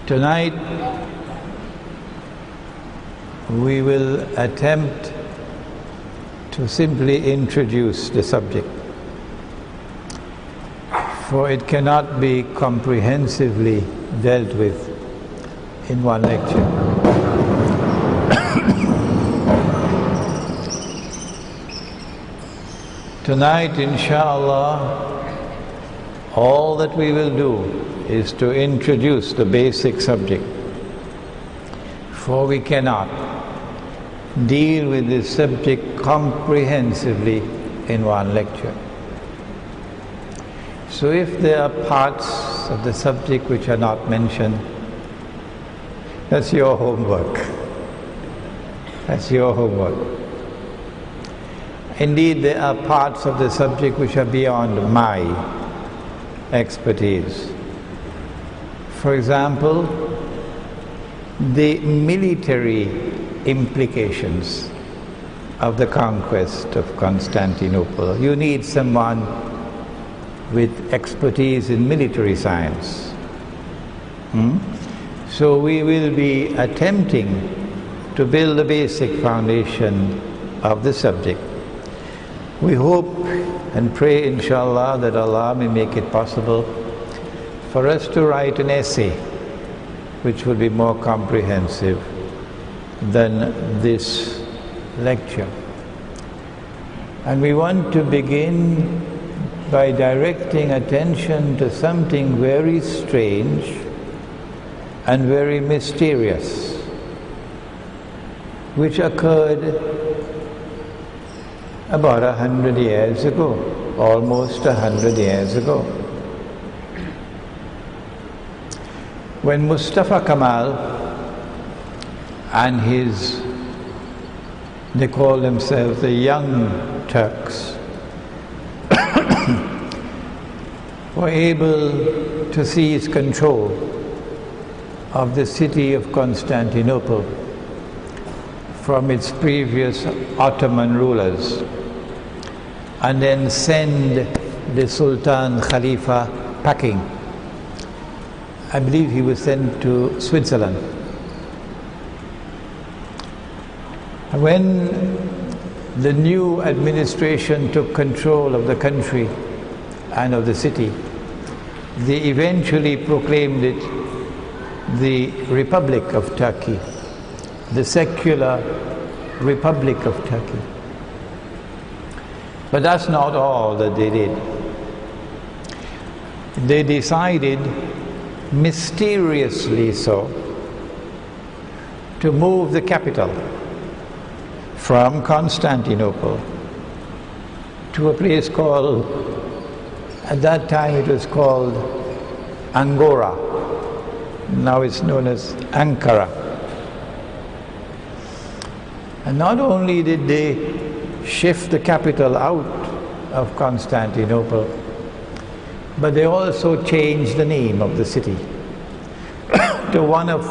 Tonight we will attempt to simply introduce the subject, for it cannot be comprehensively dealt with in one lecture. Tonight, inshallah, all that we will do is to introduce the basic subject, for we cannot deal with this subject comprehensively in one lecture. So if there are parts of the subject which are not mentioned, that's your homework. That's your homework. Indeed, there are parts of the subject which are beyond my expertise. For example, the military implications of the conquest of Constantinople. You need someone with expertise in military science. So we will be attempting to build the basic foundation of the subject. We hope and pray, inshallah, that Allah may make it possible for us to write an essay which will be more comprehensive than this lecture. And we want to begin by directing attention to something very strange and very mysterious, which occurred about 100 years ago, almost 100 years ago. When Mustafa Kemal and his, they call themselves the Young Turks, were able to seize control of the city of Constantinople from its previous Ottoman rulers, and then send the Sultan Khalifa packing. I believe he was sent to Switzerland. When the new administration took control of the country and of the city, they eventually proclaimed it the Republic of Turkey, the secular Republic of Turkey. But that's not all that they did. They decided, mysteriously so, to move the capital from Constantinople to a place called, at that time it was called Angora. Now it's known as Ankara. And not only did they shift the capital out of Constantinople, but they also changed the name of the city to one of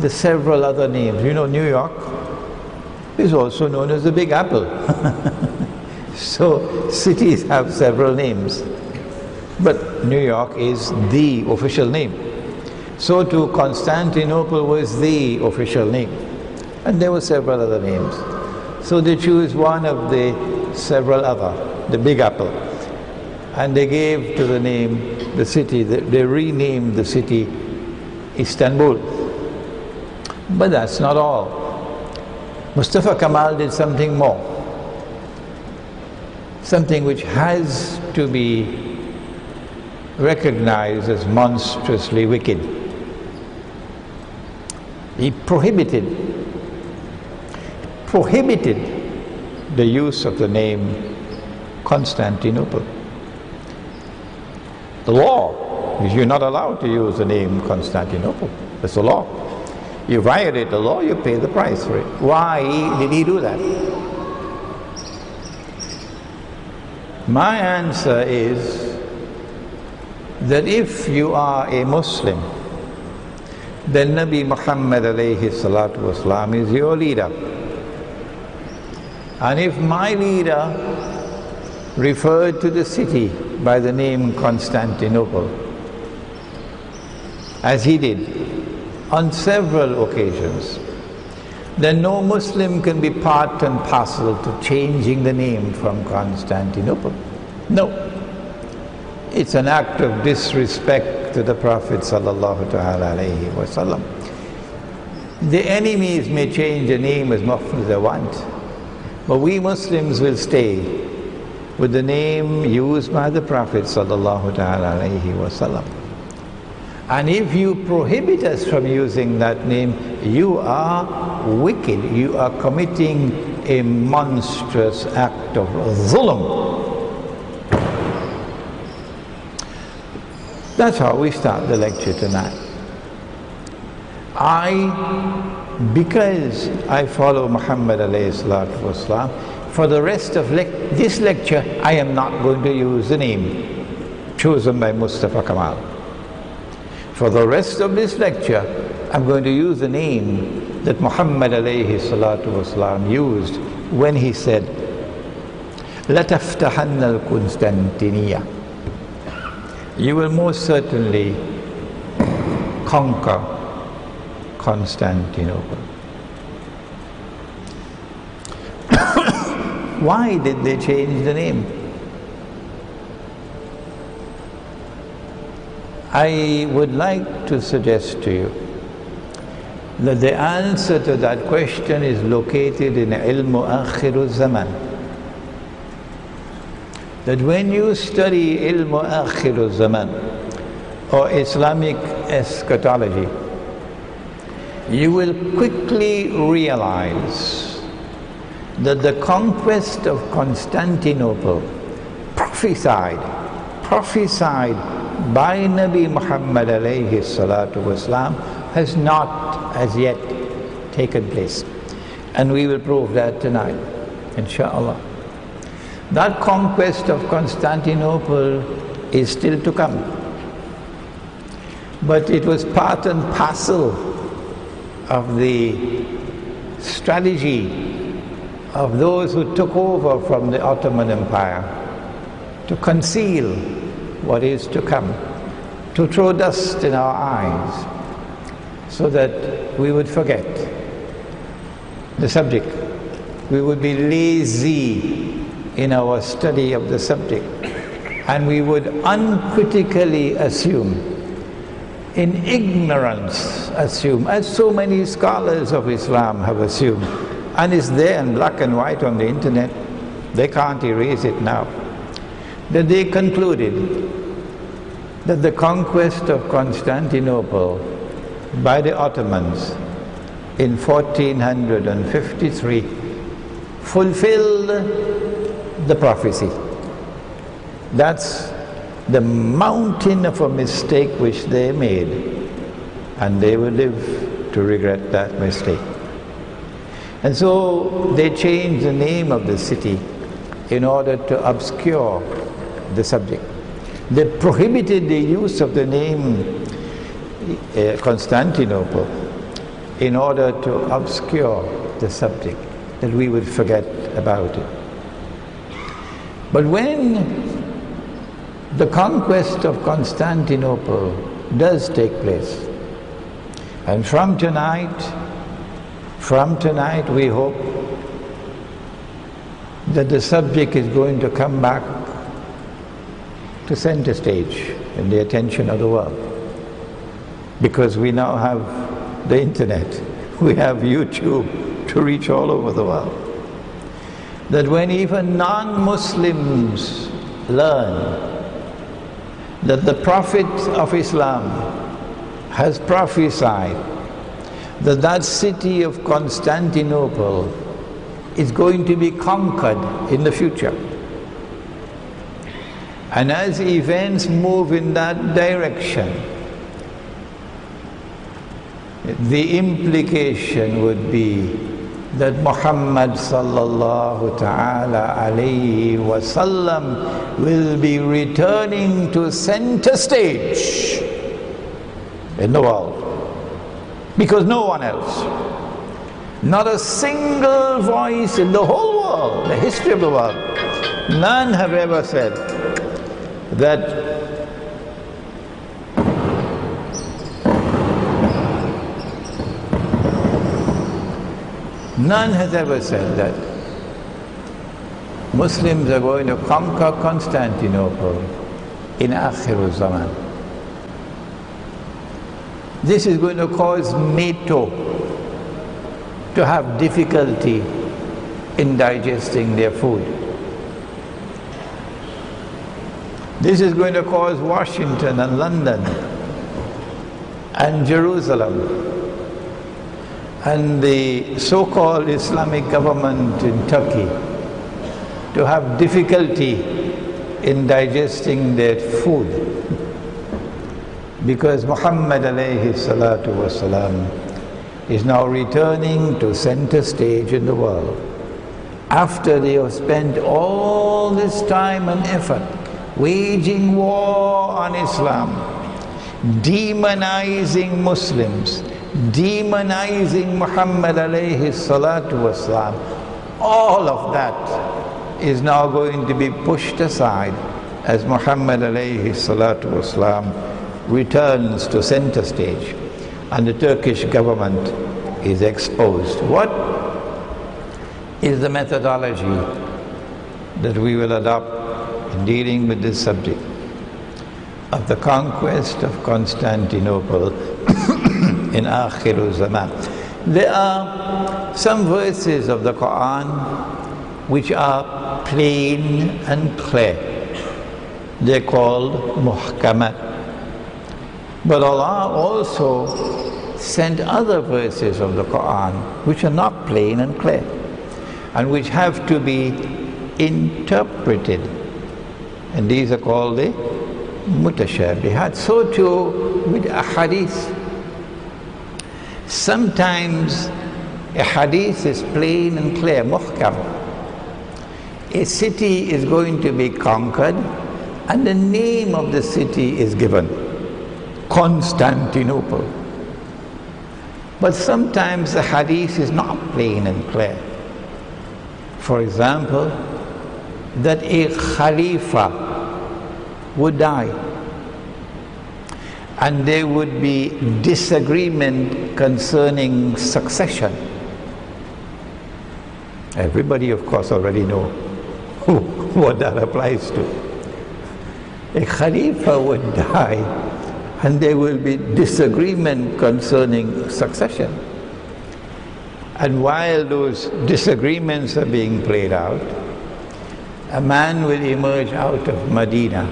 the several other names. You know, New York is also known as the Big Apple. So cities have several names, but New York is the official name. So too Constantinople was the official name, and there were several other names. So they choose one of the several other, the Big Apple, and they gave to the name, the city, they renamed the city Istanbul. But that's not all. Mustafa Kemal did something more, something which has to be recognized as monstrously wicked. He prohibited the use of the name Constantinople. The law is you're not allowed to use the name Constantinople. That's the law. You violate the law, you pay the price for it. Why did he do that? My answer is that if you are a Muslim, then Nabi Muhammad alayhi salatu wasalam is your leader. And if my leader referred to the city by the name Constantinople, as he did, on several occasions, then no Muslim can be part and parcel to changing the name from Constantinople. No. It's an act of disrespect to the Prophet sallallahu ta'ala alayhi wa sallam. The enemies may change the name as much as they want, but we Muslims will stay with the name used by the Prophet sallallahu ta'ala alayhi wa sallam. And if you prohibit us from using that name, you are wicked. You are committing a monstrous act of zulm. That's how we start the lecture tonight. Because I follow Muhammad alayhi salatu wasalam, for the rest of this lecture, I am not going to use the name chosen by Mustafa Kamal. For the rest of this lecture, I'm going to use the name that Muhammad alayhi salatu wasalam used when he said, لَتَفْتَحَنَّ الْقُنْسْتَنْتِنِيَّةِ. You will most certainly conquer Constantinople. Why did they change the name? I would like to suggest to you that the answer to that question is located in Akhirulzaman. That when you study Akhirulzaman or Islamic eschatology, you will quickly realize that the conquest of Constantinople, prophesied by Nabi Muhammad alayhi salatu wasalam, has not as yet taken place. And we will prove that tonight, inshallah. That conquest of Constantinople is still to come. But it was part and parcel of the strategy of those who took over from the Ottoman Empire to conceal what is to come, to throw dust in our eyes so that we would forget the subject. We would be lazy in our study of the subject, and we would uncritically assume, in ignorance assume, as so many scholars of Islam have assumed, and it's there in black and white on the internet, they can't erase it now, that they concluded that the conquest of Constantinople by the Ottomans in 1453 fulfilled the prophecy. That's the mountain of a mistake which they made, and they will live to regret that mistake. And so they changed the name of the city in order to obscure the subject. They prohibited the use of the name Constantinople in order to obscure the subject, that we would forget about it. But when the conquest of Constantinople does take place, and from tonight we hope that the subject is going to come back to center stage in the attention of the world, because we now have the internet, we have YouTube to reach all over the world. That when even non-Muslims learn that the Prophet of Islam has prophesied that that city of Constantinople is going to be conquered in the future, and as events move in that direction, the implication would be that Muhammad sallallahu ta'ala alayhi wasallam will be returning to center stage in the world, because no one else, not a single voice in the whole world, the history of the world, none have ever said that None has ever said that Muslims are going to conquer Constantinople in Akhirulzaman. This is going to cause NATO to have difficulty in digesting their food. This is going to cause Washington and London and Jerusalem and the so-called Islamic government in Turkey to have difficulty in digesting their food, because Muhammad alayhi salatu wasalam is now returning to center stage in the world after they have spent all this time and effort waging war on Islam, demonizing Muslims, demonizing Muhammad alayhi salatu wasalam. All of that is now going to be pushed aside as Muhammad alayhi salatu wasalam returns to center stage and the Turkish government is exposed. What is the methodology that we will adopt in dealing with this subject of the conquest of Constantinople in Akhirulzaman? There are some verses of the Quran which are plain and clear. They're called muhkamat. But Allah also sent other verses of the Quran which are not plain and clear and which have to be interpreted. And these are called the mutashabihat. So too with a hadith. Sometimes a hadith is plain and clear, muhkam. A city is going to be conquered and the name of the city is given, Constantinople. But sometimes the hadith is not plain and clear. For example, that a Khalifa would die and there would be disagreement concerning succession. Everybody of course already know what that applies to. A Khalifa would die and there will be disagreement concerning succession. And while those disagreements are being played out, a man will emerge out of Medina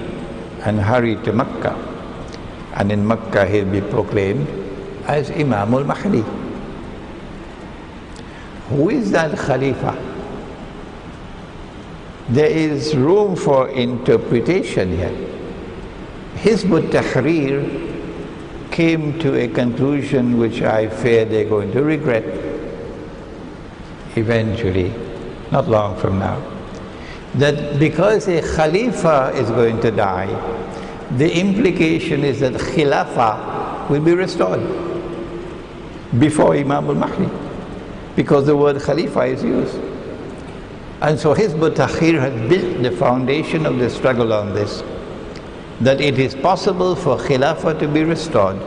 and hurry to Mecca. And in Mecca he'll be proclaimed as Imam al-Mahdi. Who is that Khalifa? There is room for interpretation here. Hizb ut-Tahrir came to a conclusion which I fear they're going to regret eventually, not long from now, that because a Khalifa is going to die, the implication is that Khilafah will be restored before Imam al-Mahdi, because the word Khalifa is used. And so Hizb ut-Tahrir has built the foundation of the struggle on this, that it is possible for Khilafah to be restored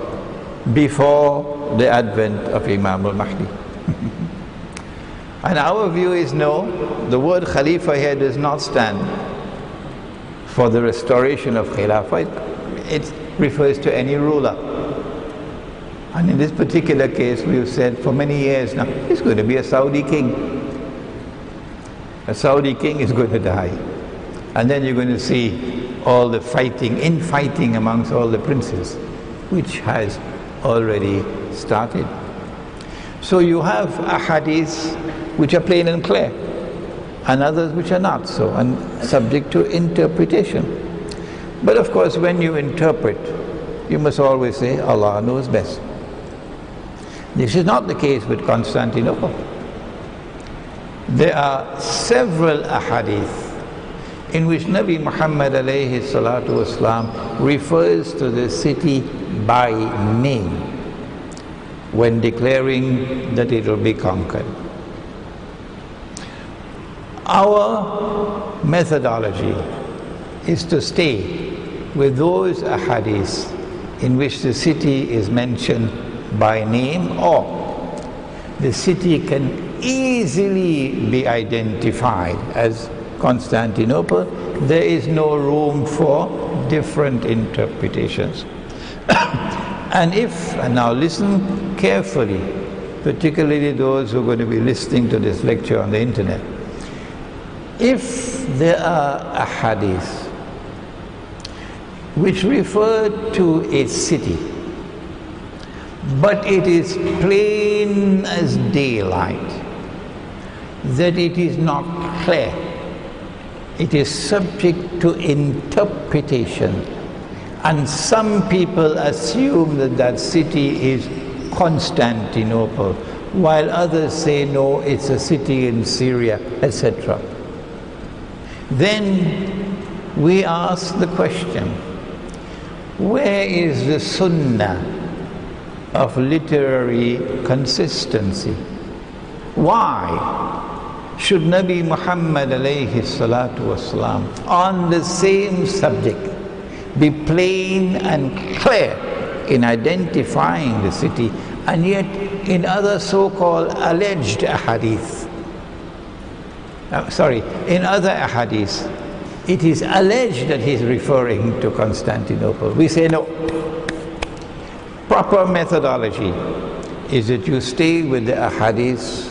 before the advent of Imam al-Mahdi. And our view is no, the word Khalifa here does not stand for the restoration of Khilafah. It refers to any ruler. And in this particular case, we've said for many years now, he's going to be a Saudi king. A Saudi king is going to die. And then you're going to see all the infighting amongst all the princes, which has already started. So you have ahadith which are plain and clear, and others which are not so, and subject to interpretation. But of course, when you interpret, you must always say, Allah knows best. This is not the case with Constantinople. There are several ahadith in which Nabi Muhammad alayhi salatu wasalam refers to the city by name when declaring that it will be conquered. Our methodology is to stay with those ahadith in which the city is mentioned by name, or the city can easily be identified as Constantinople. There is no room for different interpretations. And now listen carefully, particularly those who are going to be listening to this lecture on the internet. If there are ahadith which refer to a city, but it is plain as daylight that it is not clear, it is subject to interpretation, and some people assume that that city is Constantinople, while others say no, it's a city in Syria, etc. Then we ask the question, where is the sunnah of literary consistency? Why should Nabi Muhammad alayhi salatu wasalam on the same subject be plain and clear in identifying the city, and yet in other so-called alleged ahadith, in other ahadith, it is alleged that he's referring to Constantinople? We say no. Proper methodology is that you stay with the ahadith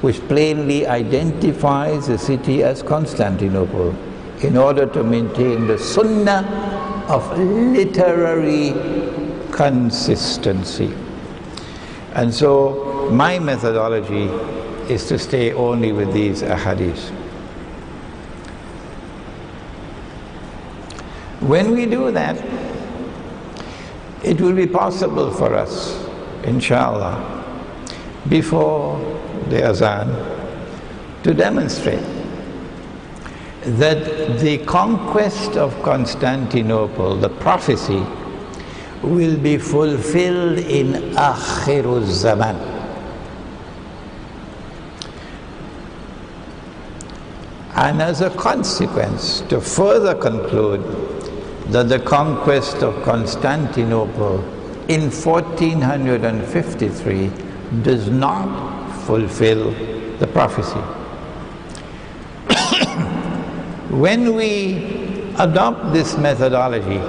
which plainly identifies the city as Constantinople in order to maintain the sunnah of literary consistency. And so my methodology is to stay only with these ahadith. When we do that, it will be possible for us, inshallah, before the azan, to demonstrate that the conquest of Constantinople, the prophecy, will be fulfilled in Akhirulzaman. And as a consequence, to further conclude that the conquest of Constantinople in 1453 does not fulfill the prophecy. When we adopt this methodology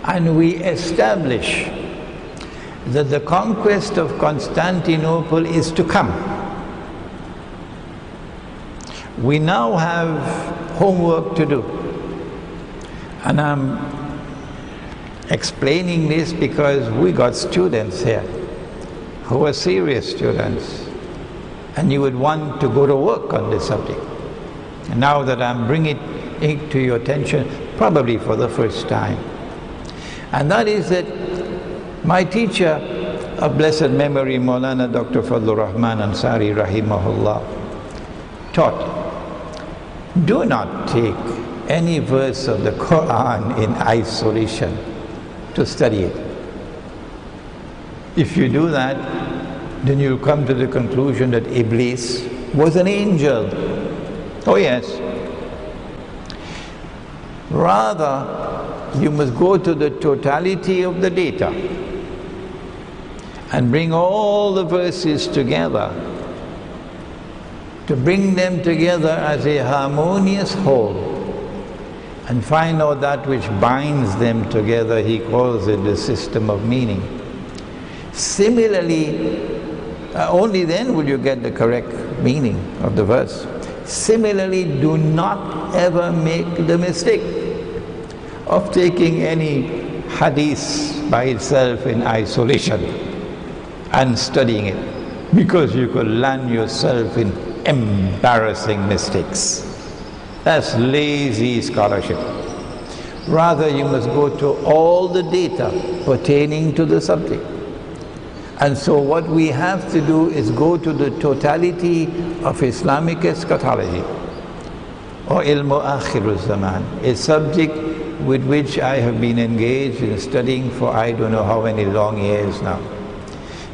and we establish that the conquest of Constantinople is to come, we now have homework to do. And I'm explaining this because we got students here who are serious students, and you would want to go to work on this subject. And now that I'm bringing it to your attention, probably for the first time, and that is that my teacher of blessed memory, Maulana Dr. Fadlur Rahman Ansari rahimahullah, taught, do not take any verse of the Quran in isolation to study it. If you do that, then you'll come to the conclusion that Iblis was an angel. Oh yes. Rather, you must go to the totality of the data and bring all the verses together, to bring them together as a harmonious whole, and find out that which binds them together. He calls it the system of meaning. Similarly, only then will you get the correct meaning of the verse. Similarly, do not ever make the mistake of taking any hadith by itself in isolation and studying it, because you could land yourself in embarrassing mistakes. That's lazy scholarship. Rather, you must go to all the data pertaining to the subject. And so what we have to do is go to the totality of Islamic eschatology, or ilmu Akhirulzaman, a subject with which I have been engaged in studying for I don't know how many long years now.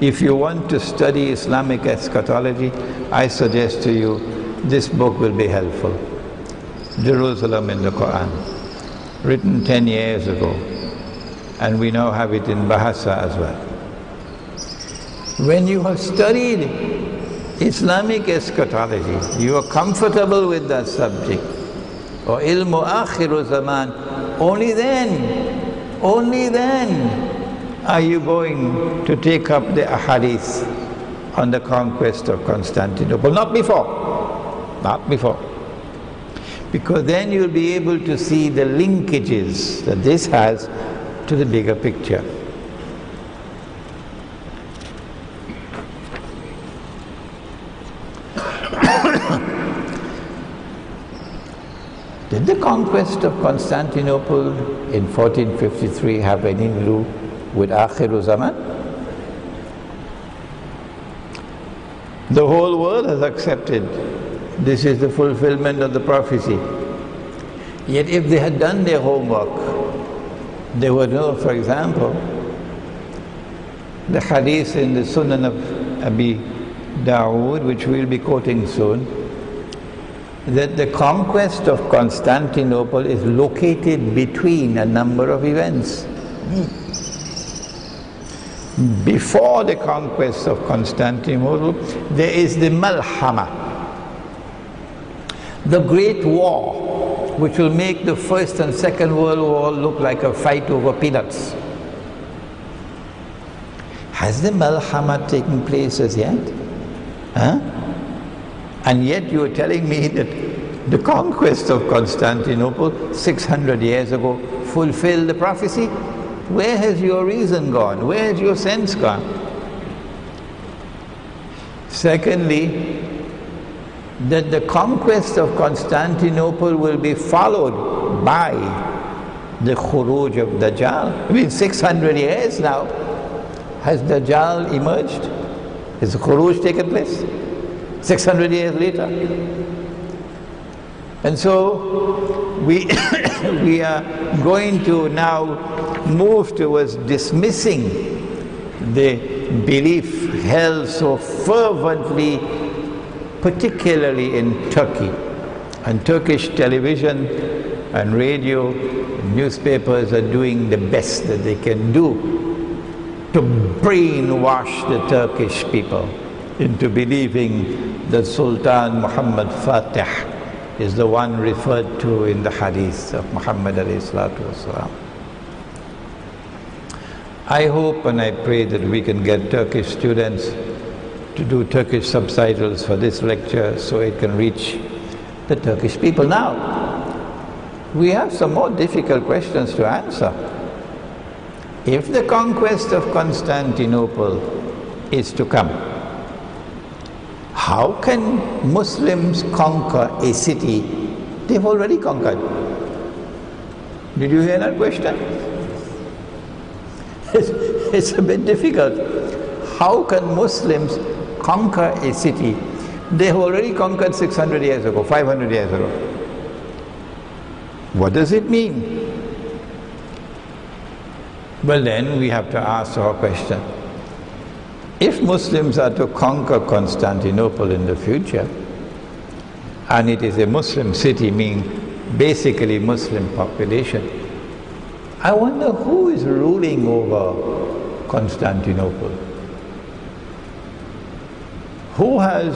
If you want to study Islamic eschatology, I suggest to you this book will be helpful. Jerusalem in the Quran, written 10 years ago, and we now have it in Bahasa as well. When you have studied Islamic eschatology, you are comfortable with that subject, or ilmu Akhirulzaman, only then are you going to take up the ahadith on the conquest of Constantinople. Not before. Because then you'll be able to see the linkages that this has to the bigger picture. Did the conquest of Constantinople in 1453 have anything to do with Akhirulzaman? The whole world has accepted this is the fulfillment of the prophecy. Yet if they had done their homework, they would know, for example, the hadith in the Sunan of Dawood, which we'll be quoting soon, that the conquest of Constantinople is located between a number of events. Before the conquest of Constantinople, there is the Malhama, the Great War, which will make the First and Second World War look like a fight over peanuts. Has the Malhama taken place as yet? Huh? And yet you are telling me that the conquest of Constantinople 600 years ago fulfilled the prophecy? Where has your reason gone? Where has your sense gone? Secondly, that the conquest of Constantinople will be followed by the Khuruj of Dajjal. I mean, 600 years now, has Dajjal emerged? Has the Khuruj taken place? 600 years later. And so we are going to now move towards dismissing the belief held so fervently, particularly in Turkey. And Turkish television and radio, newspapers are doing the best that they can do to brainwash the Turkish people into believing that Sultan Muhammad Al-Fateh is the one referred to in the hadith of Muhammad (s.a.w). I hope and I pray that we can get Turkish students to do Turkish subtitles for this lecture so it can reach the Turkish people. Now, we have some more difficult questions to answer. If the conquest of Constantinople is to come, how can Muslims conquer a city they've already conquered? Did you hear that question? It's a bit difficult. How can Muslims conquer a city they've already conquered 600 years ago, 500 years ago? What does it mean? Well, then we have to ask our question. If Muslims are to conquer Constantinople in the future, and it is a Muslim city, meaning basically Muslim population, I wonder who is ruling over Constantinople? Who has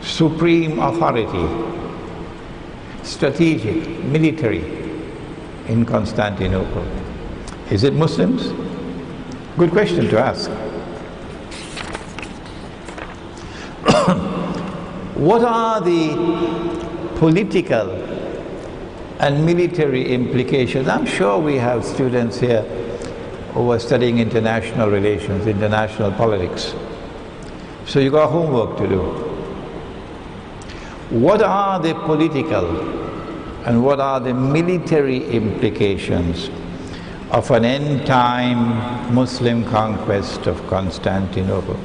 supreme authority, strategic, military in Constantinople? Is it Muslims? Good question to ask. What are the political and military implications? I'm sure we have students here who are studying international relations, international politics. So you got homework to do. What are the political and what are the military implications of an end-time Muslim conquest of Constantinople?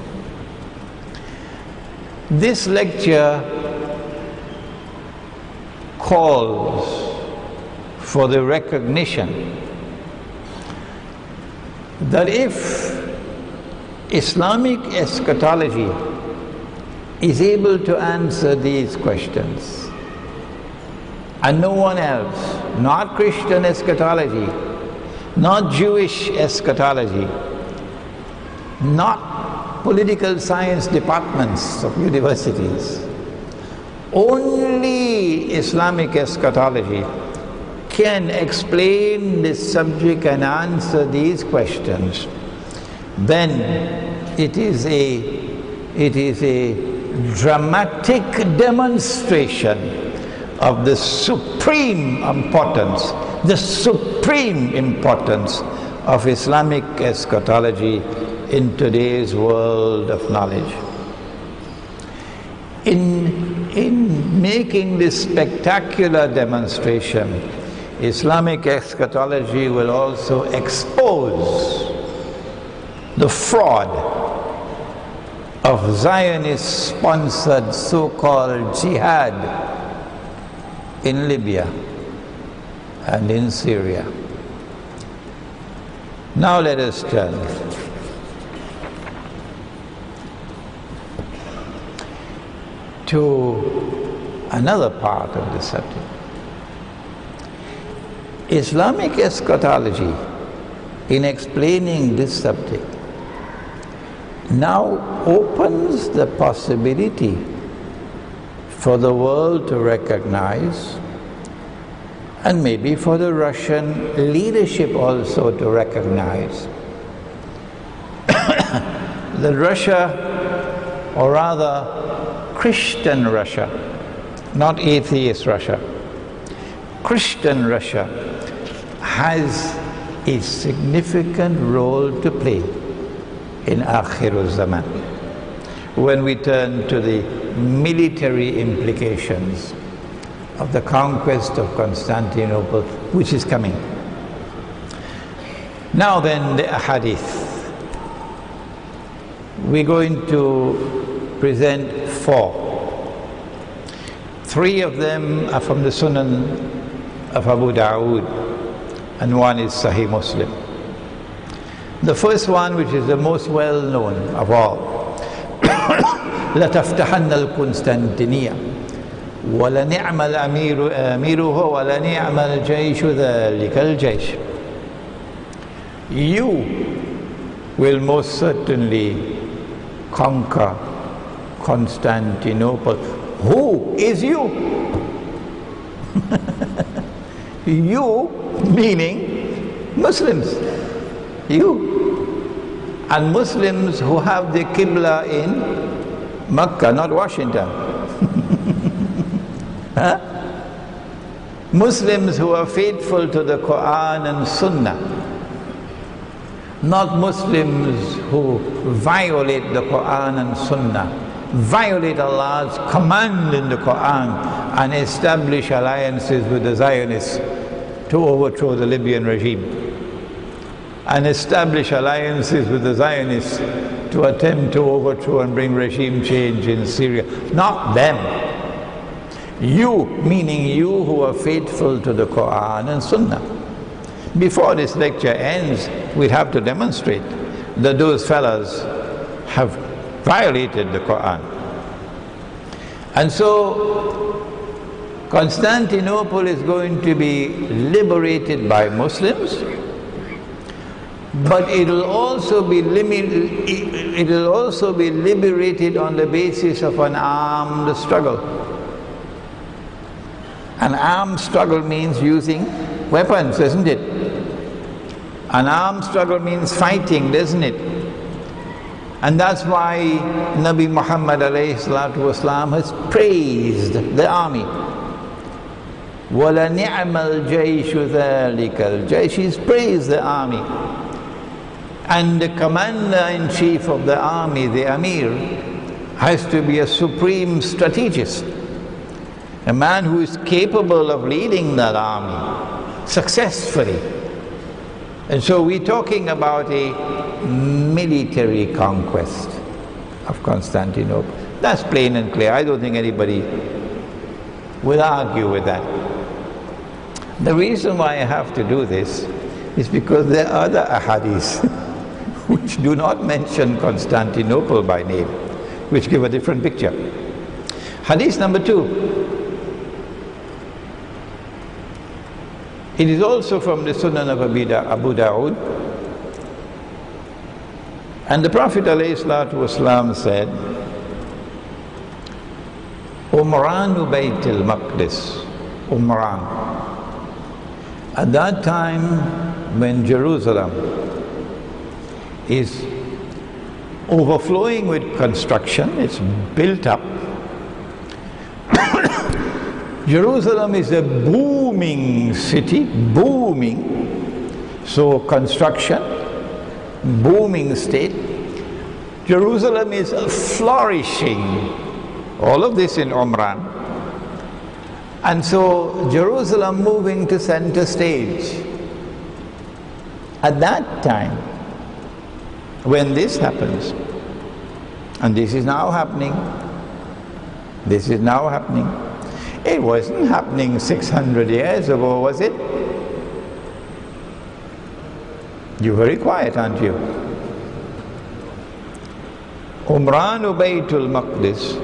This lecture calls for the recognition that if Islamic eschatology is able to answer these questions, and no one else, not Christian eschatology, not Jewish eschatology, not political science departments of universities. Only Islamic eschatology can explain this subject and answer these questions. Then it is a dramatic demonstration of the supreme importance of Islamic eschatology in today's world of knowledge. In making this spectacular demonstration, Islamic eschatology will also expose the fraud of Zionist-sponsored so-called jihad in Libya and in Syria. Now let us turn to another part of the subject. Islamic eschatology, in explaining this subject, now opens the possibility for the world to recognize, and maybe for the Russian leadership also to recognize, that Russia, or rather Christian Russia, not atheist Russia, Christian Russia has a significant role to play in Akhirulzaman. When we turn to the military implications of the conquest of Constantinople, which is coming. Now then, the ahadith. We're going to present 4. 3 of them are from the Sunan of Abu Dawood, and 1 is Sahih Muslim. The first one, which is the most well known of all, لَتَفْتَحَنَّ الْقُنْسْتَنْتِنِيَّةَ وَلَنِعْمَ الْأَمِيرُ آمِرُهُ وَلَنِعْمَ الْجَيْشُ ذَلِكَ الْجَيْشُ. You will most certainly conquer Constantinople. Who is you? You meaning Muslims. You. And Muslims who have the Qibla in Mecca, not Washington. Huh? Muslims who are faithful to the Quran and Sunnah, not Muslims who violate the Quran and Sunnah, violate Allah's command in the Quran and establish alliances with the Zionists to overthrow the Libyan regime, and establish alliances with the Zionists to attempt to overthrow and bring regime change in Syria. Not them. You, meaning you who are faithful to the Quran and Sunnah. Before this lecture ends, we'd have to demonstrate that those fellas have violated the Quran. And so Constantinople is going to be liberated by Muslims, but it'll also be liberated on the basis of an armed struggle. An armed struggle means using weapons, isn't it? An armed struggle means fighting, doesn't it? And that's why Nabi Muhammad ﷺ has praised the army. وَلَنِعْمَ الْجَيْشُ ذَلِكَ الْجَيْشُ. He's praised the army. And the commander-in-chief of the army, the Amir, has to be a supreme strategist, a man who is capable of leading that army successfully. And so we're talking about a military conquest of Constantinople. That's plain and clear. I don't think anybody will argue with that. The reason why I have to do this is because there are other ahadith which do not mention Constantinople by name, which give a different picture. Hadith number 2. It is also from the Sunan of Abu Dawood, And the Prophet ﷺ said, Umranu Baytil Maqdis, Umran. At that time when Jerusalem is overflowing with construction, it's built up. Jerusalem is a booming city, booming. So construction, booming state. Jerusalem is flourishing. All of this in Umran. And so Jerusalem moving to center stage. At that time, when this happens, and this is now happening, this is now happening. It wasn't happening 600 years ago, was it? You're very quiet, aren't you? Umranu Baytul Maqdis,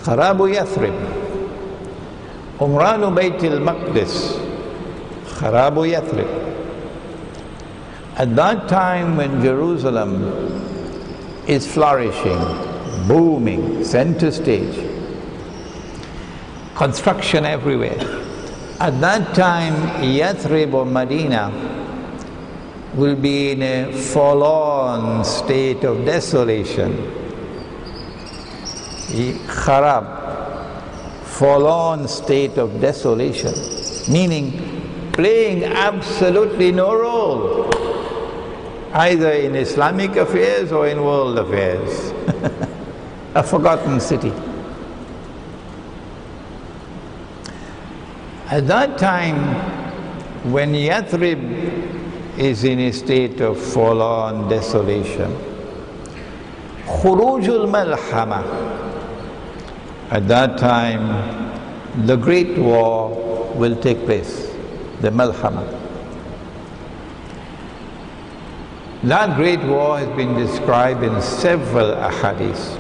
Kharabu Yathrib. Umranu Baytul Maqdis, Kharabu Yathrib. At that time when Jerusalem is flourishing, booming, center stage, construction everywhere. At that time, Yathrib or Medina will be in a forlorn state of desolation. Kharab, forlorn state of desolation, meaning playing absolutely no role, either in Islamic affairs or in world affairs. A forgotten city. At that time, when Yathrib is in a state of forlorn desolation, Khurujul Malhama, at that time, the great war will take place, the Malhama. That great war has been described in several ahadith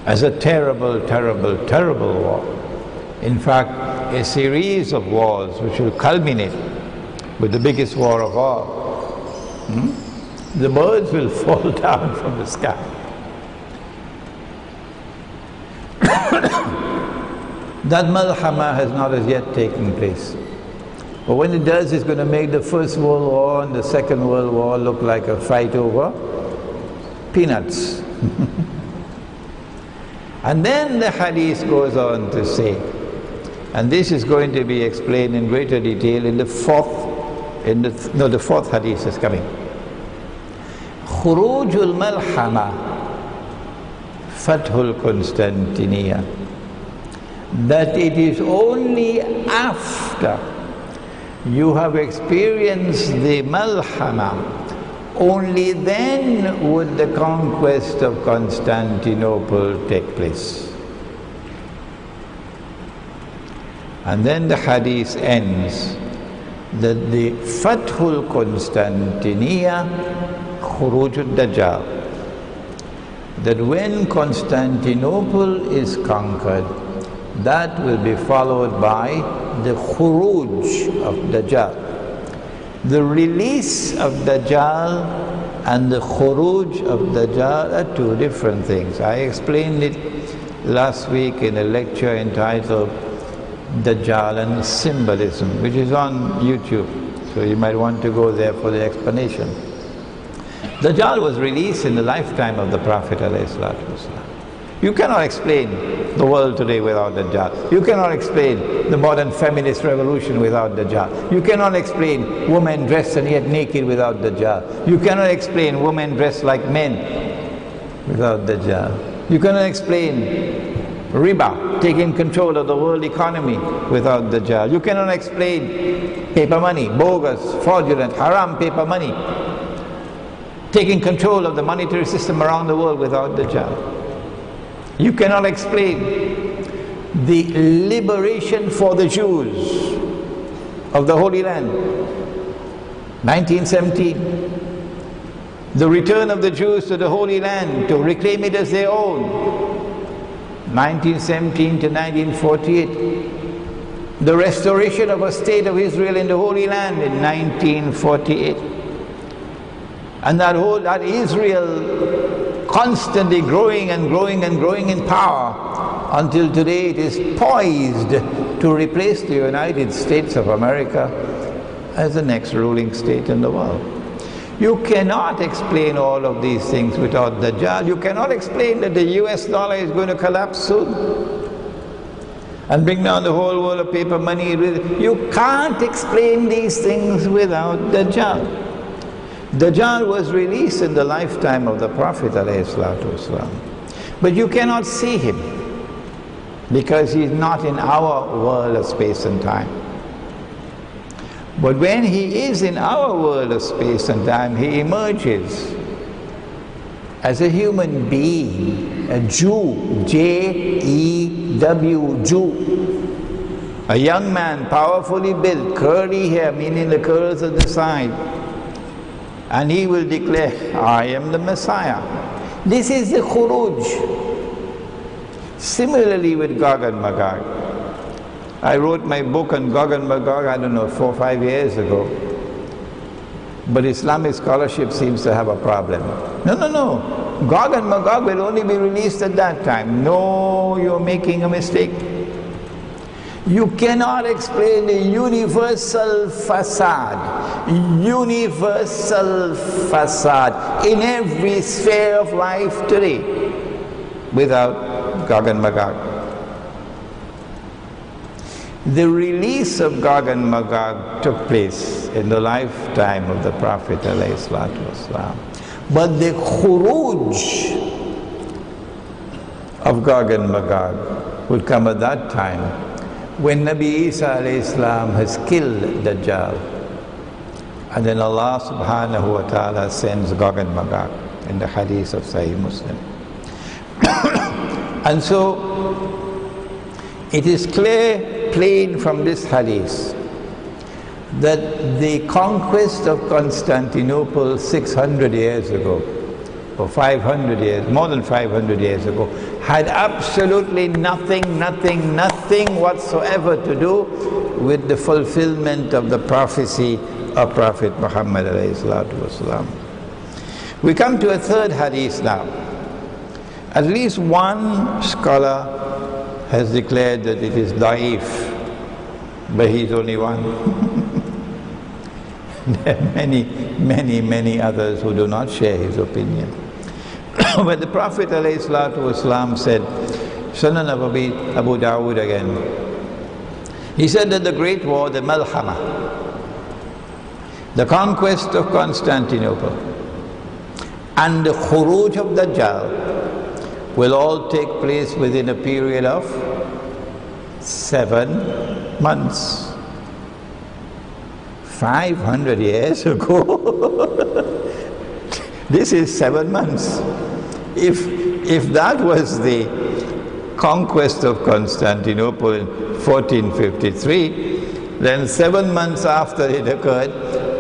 as a terrible, terrible, terrible war. In fact, a series of wars which will culminate with the biggest war of all. The birds will fall down from the sky. That Malhama has not as yet taken place. But when it does, it's going to make the First World War and the Second World War look like a fight over peanuts. And then the hadith goes on to say, and this is going to be explained in greater detail in the fourth hadith is coming. Khurujul Malhama, Fathul Constantinia. That it is only after you have experienced the Malhama, only then would the conquest of Constantinople take place. And then the hadith ends that the Fathul Constantinia, Khurujul Dajjal, that when Constantinople is conquered, that will be followed by the Khuruj of Dajjal. The release of Dajjal and the Khuruj of Dajjal are two different things. I explained it last week in a lecture entitled Dajjal and Symbolism, which is on YouTube, so you might want to go there for the explanation. Dajjal was released in the lifetime of the Prophet ﷺ. You cannot explain the world today without Dajjal. You cannot explain the modern feminist revolution without Dajjal. You cannot explain women dressed and yet naked without Dajjal. You cannot explain women dressed like men without Dajjal. You cannot explain riba, taking control of the world economy without Dajjal. You cannot explain paper money, bogus, fraudulent, haram paper money, taking control of the monetary system around the world without Dajjal. You cannot explain the liberation for the Jews of the Holy Land, 1917. The return of the Jews to the Holy Land to reclaim it as their own, 1917 to 1948. The restoration of a state of Israel in the Holy Land in 1948. And that Israel constantly growing and growing and growing in power until today it is poised to replace the United States of America as the next ruling state in the world. You cannot explain all of these things without Dajjal. You cannot explain that the US dollar is going to collapse soon and bring down the whole world of paper money. You can't explain these things without Dajjal. Dajjal was released in the lifetime of the Prophet ﷺ. But you cannot see him because he's not in our world of space and time. But when he is in our world of space and time, he emerges as a human being, a Jew, J-E-W, Jew. A young man, powerfully built, curly hair, meaning the curls at the side. And he will declare, I am the Messiah. This is the Khuruj. Similarly with Gog and Magog. I wrote my book on Gog and Magog, I don't know, 4 or 5 years ago. But Islamic scholarship seems to have a problem. No. Gog and Magog will only be released at that time. No, you're making a mistake. You cannot explain the universal facade in every sphere of life today without Gog and Magog. The release of Gog and Magog took place in the lifetime of the Prophet ﷺ. But the Khuruj of Gog and Magog will come at that time when Nabi Isa ﷺ has killed Dajjal. And then Allah subhanahu wa ta'ala sends Gog and Magog in the hadith of Sahih Muslim. And so it is plain from this hadith that the conquest of Constantinople 600 years ago, or 500 years, more than 500 years ago, had absolutely nothing whatsoever to do with the fulfillment of the prophecy of Prophet Muhammad ﷺ. We come to a third hadith now. At least one scholar has declared that it is da'if, but he's only one. There are many others who do not share his opinion. But the Prophet ﷺ said, Sunan of Abu Dawud again, he said that the Great War, the Malhama, the conquest of Constantinople, and the Khuruj of Dajjal will all take place within a period of 7 months. 500 years ago. This is 7 months. If that was the conquest of Constantinople in 1453, then 7 months after it occurred,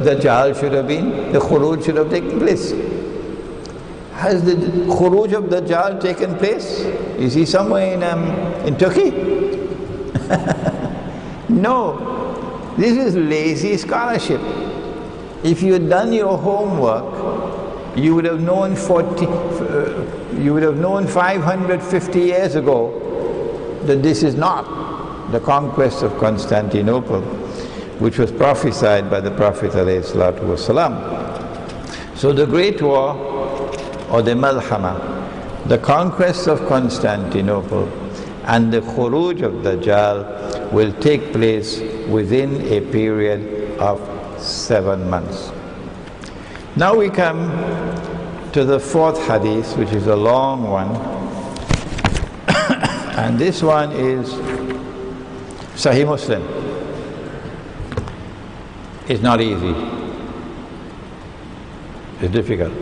the Khuruj should have taken place. Has the Khuruj of Dajjal taken place? Is he somewhere in Turkey? No. This is lazy scholarship. If you had done your homework, you would have known 550 years ago that this is not the conquest of Constantinople, which was prophesied by the Prophet ﷺ. So the Great War, or the Malhama, the conquest of Constantinople and the Khuruj of Dajjal will take place within a period of 7 months. Now we come to the fourth hadith, which is a long one. And this one is Sahih Muslim. It's not easy. It's difficult.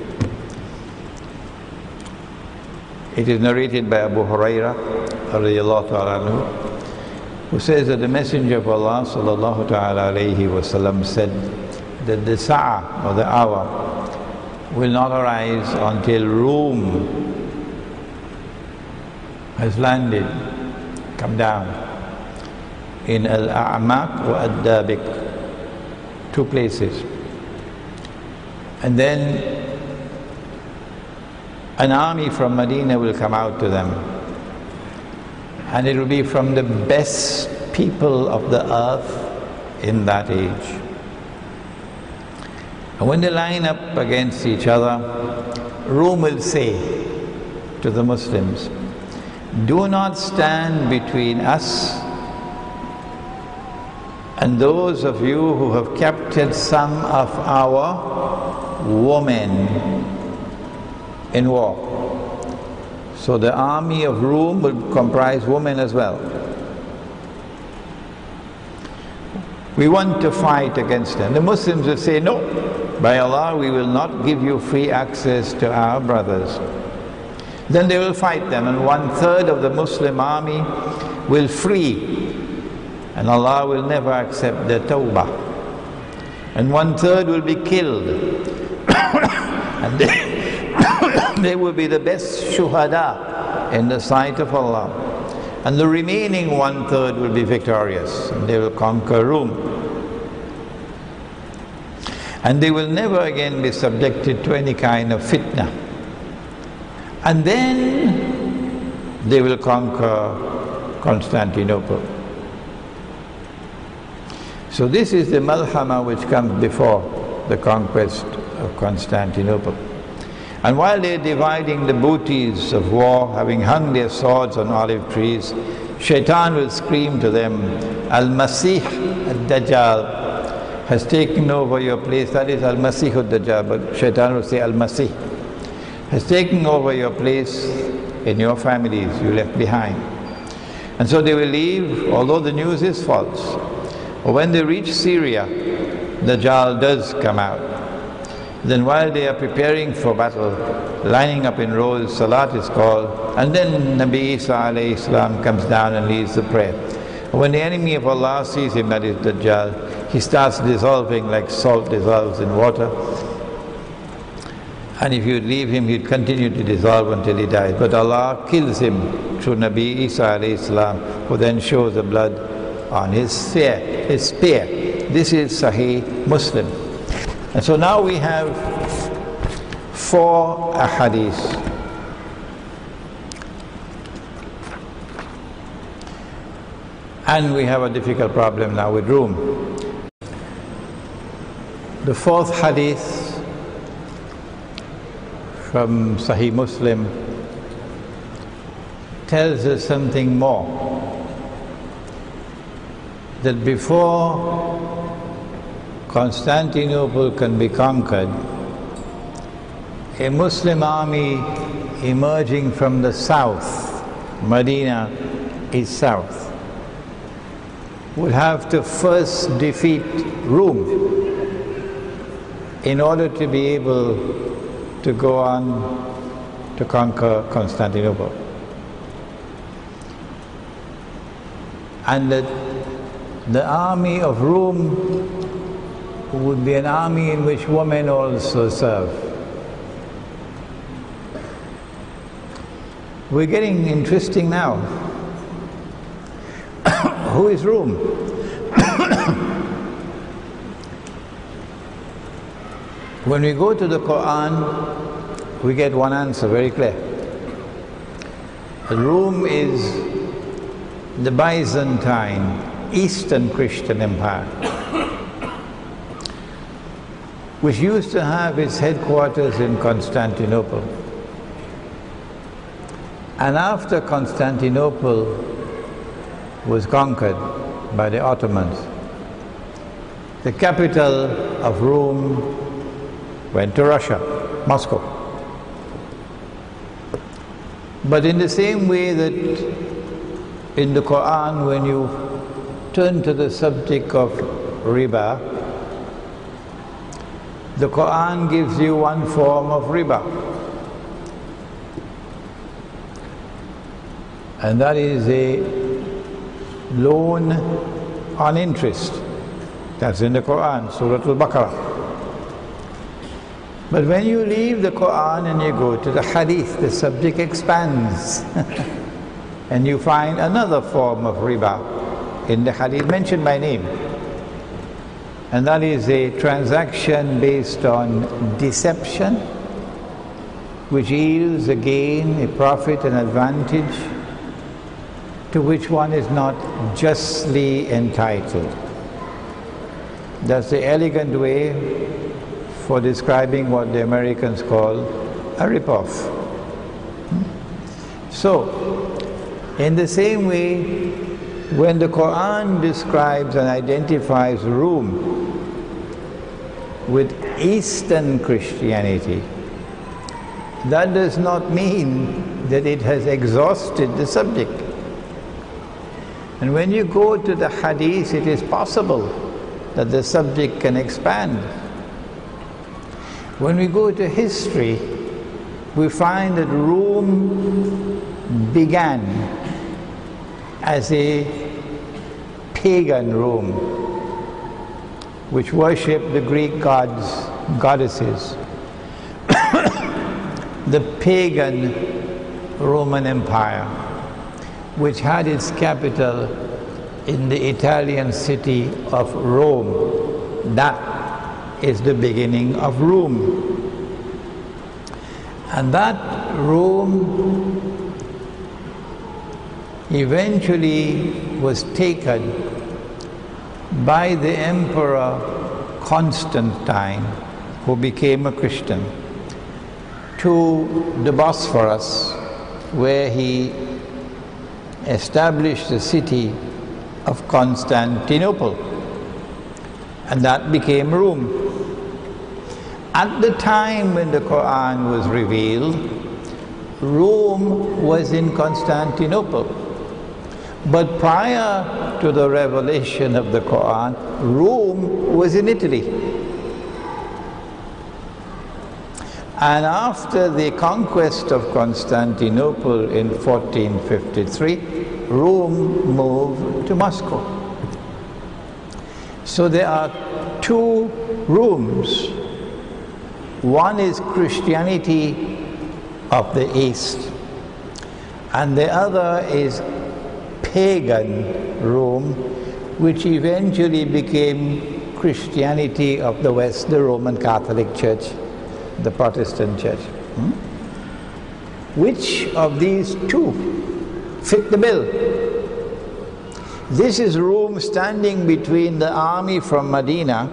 It is narrated by Abu Hurairah radiyallahu ta'ala anhu, who says that the Messenger of Allah sallallahu ta'ala alayhi wasallam said that the s.a.w, or the hour, will not arise until Rome has landed, come down, in Al-A'maq wa Ad-Dabiq, 2 places. And then an army from Medina will come out to them, and it will be from the best people of the earth in that age. And when they line up against each other, Rome will say to the Muslims, do not stand between us and those of you who have captured some of our women in war. So the army of Rome will comprise women as well. We want to fight against them. The Muslims will say, no, by Allah, we will not give you free access to our brothers. Then they will fight them, and 1/3 of the Muslim army will flee, and Allah will never accept their tawbah. And 1/3 will be killed, and they will be the best shuhada in the sight of Allah. And the remaining 1/3 will be victorious, and they will conquer Rome. And they will never again be subjected to any kind of fitna. And then they will conquer Constantinople. So this is the malhama which comes before the conquest of Constantinople. And while they're dividing the booties of war, having hung their swords on olive trees, Shaitan will scream to them, Al-Masih al-Dajjal has taken over your place. That is Al-Masih al-Dajjal, but Shaitan will say Al-Masih has taken over your place in your families you left behind. And so they will leave, although the news is false. But when they reach Syria, Dajjal does come out. Then while they are preparing for battle, lining up in rows, Salat is called, and then Nabi Isa alayhi salam comes down and leads the prayer. When the enemy of Allah sees him, that is Dajjal, he starts dissolving like salt dissolves in water. And if you leave him, he'd continue to dissolve until he dies. But Allah kills him through Nabi Isa alayhi salam, who then shows the blood on his spear. This is Sahih Muslim. And so now we have 4 ahadith. And we have a difficult problem now with Rome. The 4th hadith from Sahih Muslim tells us something more. That before Constantinople can be conquered, a Muslim army emerging from the south, Medina is south, would have to first defeat Rome in order to be able to go on to conquer Constantinople. And that the army of Rome would be an army in which women also serve. We're getting interesting now. Who is Rome? When we go to the Quran, we get one answer very clear. Rome is the Byzantine, Eastern Christian Empire, which used to have its headquarters in Constantinople. And after Constantinople was conquered by the Ottomans, the capital of Rome went to Russia, Moscow. But in the same way that in the Quran, when you turn to the subject of riba, the Quran gives you one form of riba, and that is a loan on interest. That's in the Quran, Surah Al-Baqarah. But when you leave the Quran and you go to the Hadith, the subject expands and you find another form of riba in the Hadith mentioned by name. And that is a transaction based on deception which yields a gain, a profit, an advantage to which one is not justly entitled. That's the elegant way for describing what the Americans call a rip-off. So, in the same way, when the Quran describes and identifies Rome with Eastern Christianity, that does not mean that it has exhausted the subject. And when you go to the hadith, it is possible that the subject can expand. When we go to history, we find that Rome began as a pagan Rome, which worshipped the Greek gods, goddesses. The pagan Roman Empire, which had its capital in the Italian city of Rome. That is the beginning of Rome. And that Rome eventually was taken by the Emperor Constantine, who became a Christian, to the Bosphorus, where he established the city of Constantinople, and that became Rome. At the time when the Quran was revealed, Rome was in Constantinople. But prior to the revelation of the Quran, Rome was in Italy. And after the conquest of Constantinople in 1453, Rome moved to Moscow. So there are two Romes. One is Christianity of the East, and the other is pagan Rome, which eventually became Christianity of the West, the Roman Catholic Church, the Protestant Church. Which of these two fit the bill? This is Rome standing between the army from Medina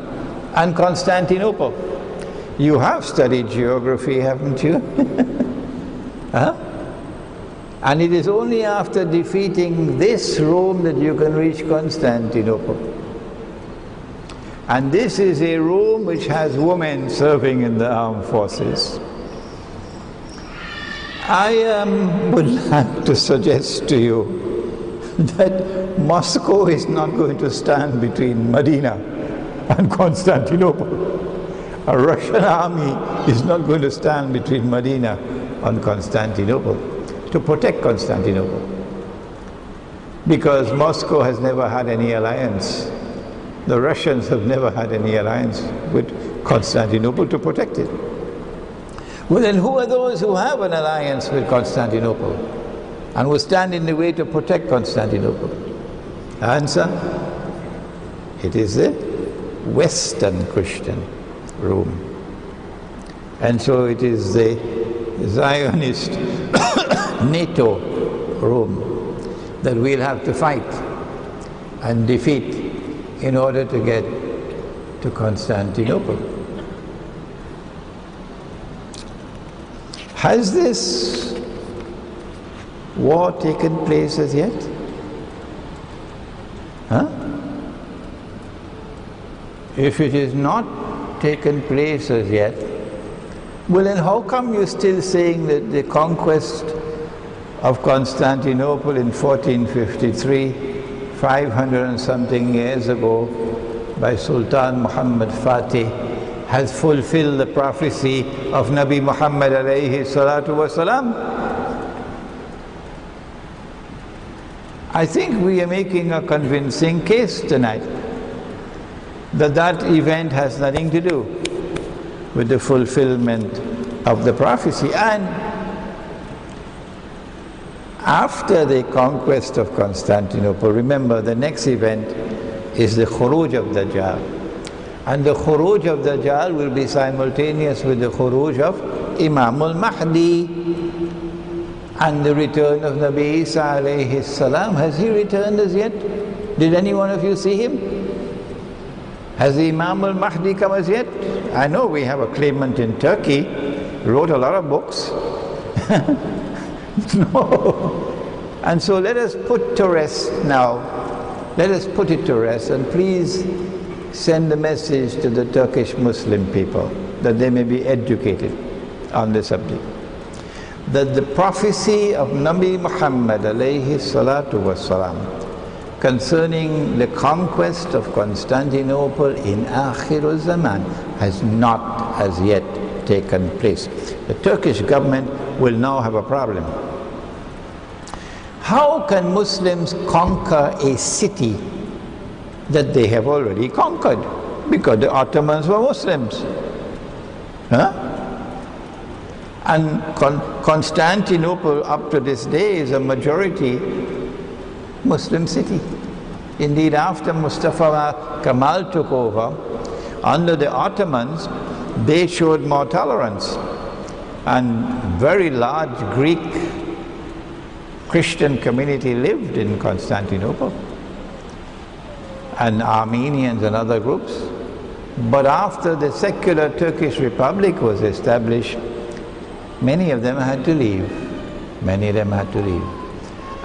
and Constantinople. You have studied geography, haven't you? Huh? And it is only after defeating this Rome that you can reach Constantinople. And this is a Rome which has women serving in the armed forces. I would like to suggest to you that Moscow is not going to stand between Medina and Constantinople. A Russian army is not going to stand between Medina and Constantinople to protect Constantinople, because Moscow has never had any alliance. The Russians have never had any alliance with Constantinople to protect it. Well, then who are those who have an alliance with Constantinople and will stand in the way to protect Constantinople? Answer: it is the Western Christian Rome. And so it is the Zionist NATO Rome that we'll have to fight and defeat in order to get to Constantinople. Has this war taken place as yet? Huh? If it is not taken place as yet, well then how come you're still saying that the conquest of Constantinople in 1453, 500 and something years ago, by Sultan Muhammad Al-Fateh, has fulfilled the prophecy of Nabi Muhammad alayhi salatu wasalam? I think we are making a convincing case tonight that that event has nothing to do with the fulfillment of the prophecy. And after the conquest of Constantinople, remember the next event is the Khuruj of Dajjal. And the Khuruj of Dajjal will be simultaneous with the Khuruj of Imam al-Mahdi and the return of Nabi Isa alayhi salam. Has he returned as yet? Did any one of you see him? Has the Imam al-Mahdi come as yet? I know we have a claimant in Turkey, wrote a lot of books. No. And so let us put to rest now. Let us put it to rest, and please send a message to the Turkish Muslim people that they may be educated on the subject. That the prophecy of Nabi Muhammad alayhi salatu wasalam concerning the conquest of Constantinople in Akhirulzaman has not as yet taken place. The Turkish government will now have a problem. How can Muslims conquer a city that they have already conquered? Because the Ottomans were Muslims. Huh? And Constantinople up to this day is a majority Muslim city. Indeed, after Mustafa Kemal took over, under the Ottomans, they showed more tolerance. And very large Greek Christian community lived in Constantinople, and Armenians and other groups. But after the secular Turkish Republic was established, many of them had to leave. Many of them had to leave.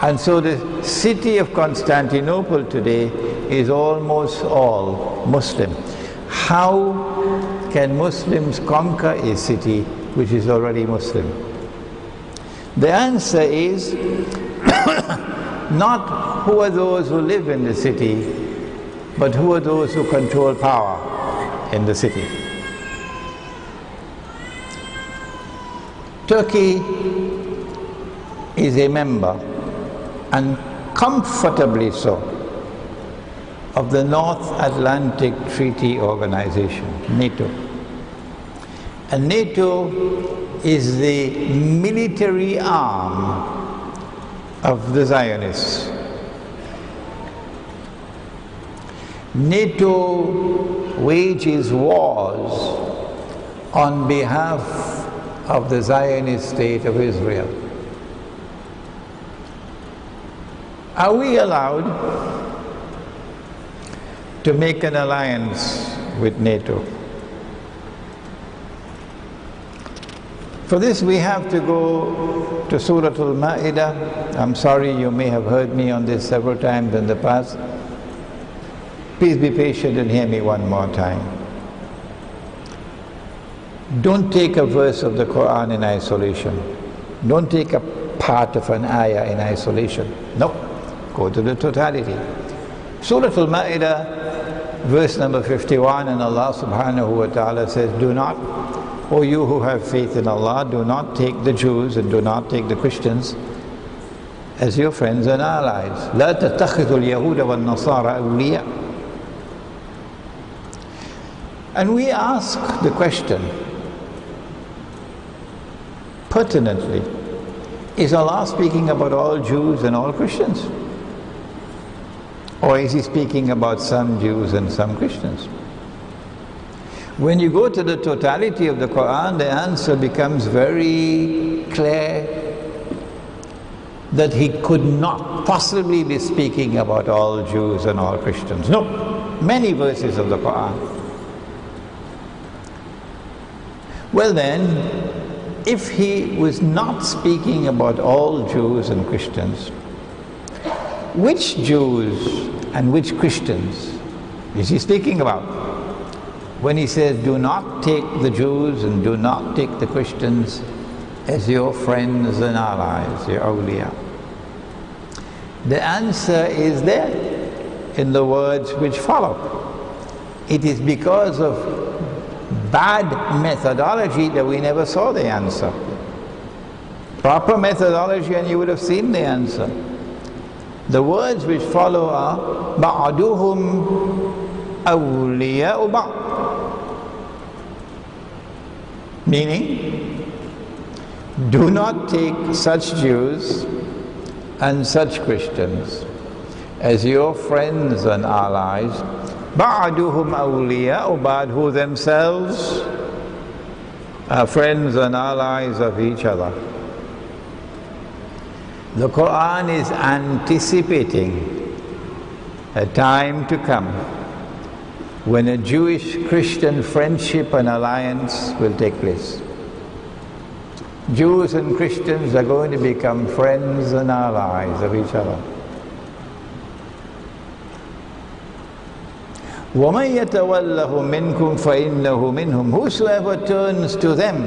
And so the city of Constantinople today is almost all Muslim. How can Muslims conquer a city which is already Muslim? The answer is not who are those who live in the city, but who are those who control power in the city. Turkey is a member, and comfortably so, of the North Atlantic Treaty Organization, NATO. And NATO is the military arm of the Zionists. NATO wages wars on behalf of the Zionist state of Israel. Are we allowed to make an alliance with NATO? For this we have to go to Surah Al-Ma'idah. I'm sorry, you may have heard me on this several times in the past. Please be patient and hear me one more time. Don't take a verse of the Quran in isolation. Don't take a part of an ayah in isolation. No, go to the totality. Surah Al-Ma'idah, verse number 51, and Allah subhanahu wa ta'ala says, do not, O you who have faith in Allah, do not take the Jews and do not take the Christians as your friends and allies. لا تتخذوا اليهود والنصارى أولياء. And we ask the question, pertinently, is Allah speaking about all Jews and all Christians? Or is He speaking about some Jews and some Christians? When you go to the totality of the Quran, the answer becomes very clear that He could not possibly be speaking about all Jews and all Christians. No, many verses of the Quran. Well then, if He was not speaking about all Jews and Christians, which Jews and which Christians is He speaking about? When He says, do not take the Jews and do not take the Christians as your friends and allies, your awliya. The answer is there in the words which follow. It is because of bad methodology that we never saw the answer. Proper methodology and you would have seen the answer. The words which follow are ba'duhum awliya'u ba'd, meaning do not take such Jews and such Christians as your friends and allies. Ba'duhum awliya'u ba'd, who themselves are friends and allies of each other. The Quran is anticipating a time to come when a Jewish-Christian friendship and alliance will take place. Jews and Christians are going to become friends and allies of each other. وَمَنْ يَتَوَلَّهُ مِنْكُمْ فَإِنَّهُ مِنْهُمْ. Whosoever turns to them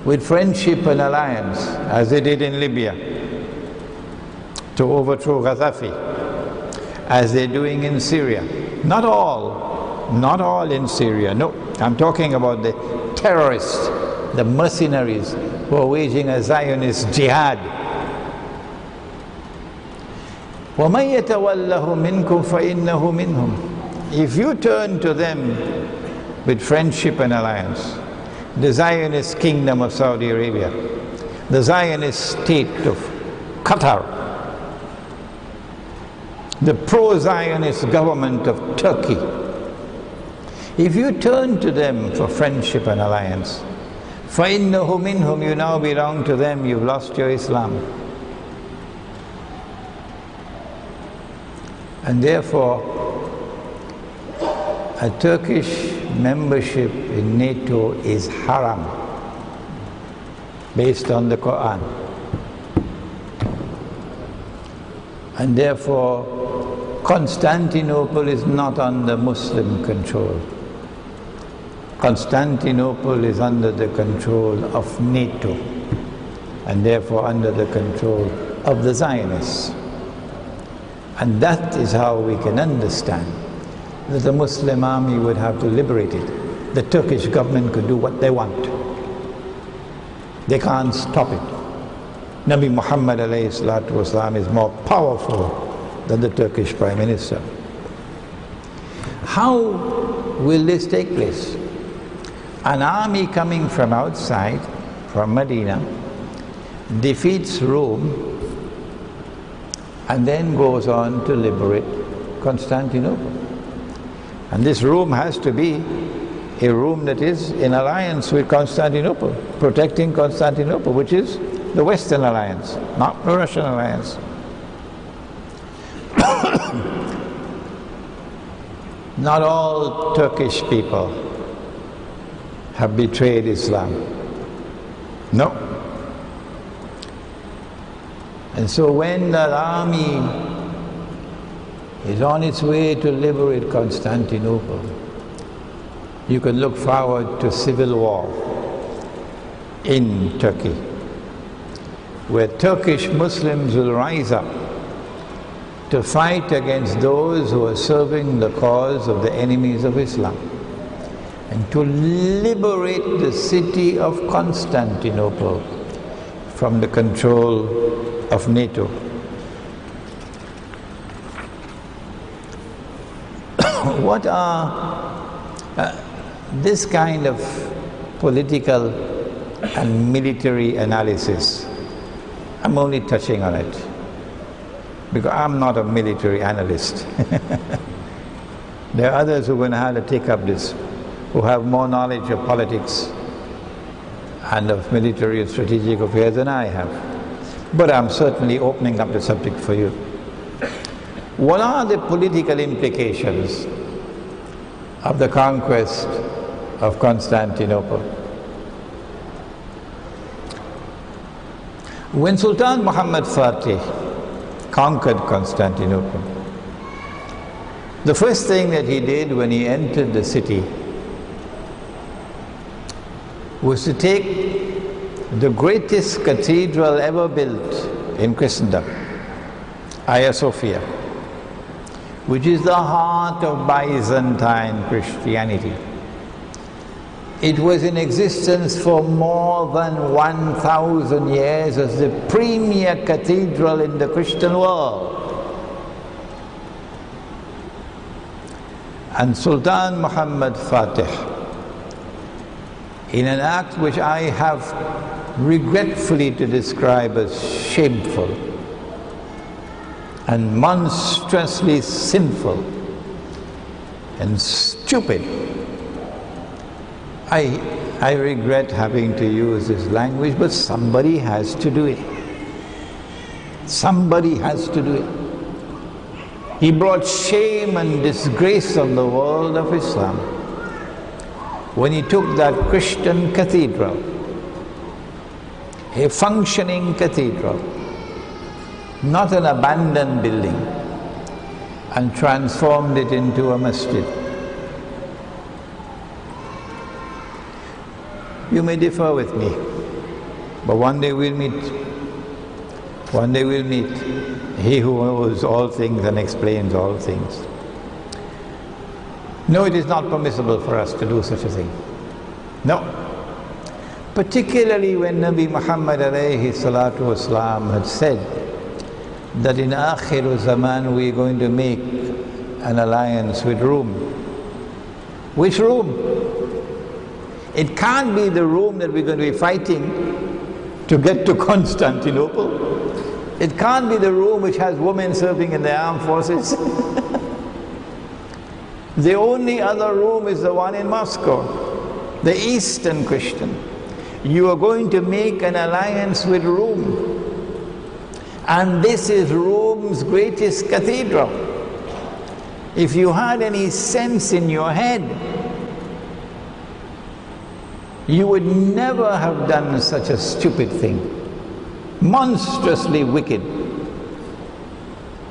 with friendship and alliance, as they did in Libya, to overthrow Gaddafi, as they're doing in Syria. Not all in Syria, no. I'm talking about the terrorists, the mercenaries who are waging a Zionist jihad. وَمَنْ يَتَوَلَّهُ مِنْكُمْ فَإِنَّهُ مِنْهُمْ. If you turn to them with friendship and alliance, the Zionist kingdom of Saudi Arabia, the Zionist state of Qatar, the pro-Zionist government of Turkey, if you turn to them for friendship and alliance, فَإِنَّهُ مِنْهُمْ, you now belong to them, you've lost your Islam. And therefore, a Turkish membership in NATO is haram, based on the Quran. And therefore, Constantinople is not under Muslim control. Constantinople is under the control of NATO, and therefore under the control of the Zionists. And that is how we can understand that the Muslim army would have to liberate it. The Turkish government could do what they want. They can't stop it. Nabi Muhammad ﷺ is more powerful than the Turkish Prime Minister. How will this take place? An army coming from outside, from Medina, defeats Rome and then goes on to liberate Constantinople. And this Rome has to be a Rome that is in alliance with Constantinople, protecting Constantinople, which is the Western alliance, not the Russian alliance. Not all Turkish people have betrayed Islam. No. And so when that army is on its way to liberate Constantinople, you can look forward to civil war in Turkey, where Turkish Muslims will rise up to fight against those who are serving the cause of the enemies of Islam, and to liberate the city of Constantinople from the control of NATO. What are this kind of political and military analysis? I'm only touching on it because I'm not a military analyst. There are others who are going to have to take up this, who have more knowledge of politics and of military and strategic affairs than I have. But I'm certainly opening up the subject for you. What are the political implications of the conquest of Constantinople? When Sultan Muhammad Al-Fateh conquered Constantinople, the first thing that he did when he entered the city was to take the greatest cathedral ever built in Christendom, Hagia Sophia, which is the heart of Byzantine Christianity. It was in existence for more than 1,000 years as the premier cathedral in the Christian world. And Sultan Muhammad Al-Fateh, in an act which I have regretfully to describe as shameful and monstrously sinful and stupid, I I regret having to use this language, but somebody has to do it. Somebody has to do it. He brought shame and disgrace on the world of Islam when he took that Christian cathedral, a functioning cathedral, not an abandoned building, and transformed it into a masjid. You may differ with me, but one day we'll meet. One day we'll meet He who knows all things and explains all things. No, it is not permissible for us to do such a thing. No. Particularly when Nabi Muhammad ﷺ had said that in Akhirulzaman we are going to make an alliance with Rome. Which Rome? It can't be the Rome that we're going to be fighting to get to Constantinople. It can't be the Rome which has women serving in the armed forces. The only other Rome is the one in Moscow, the Eastern Christian. You are going to make an alliance with Rome. And this is Rome's greatest cathedral. If you had any sense in your head, you would never have done such a stupid thing. Monstrously wicked.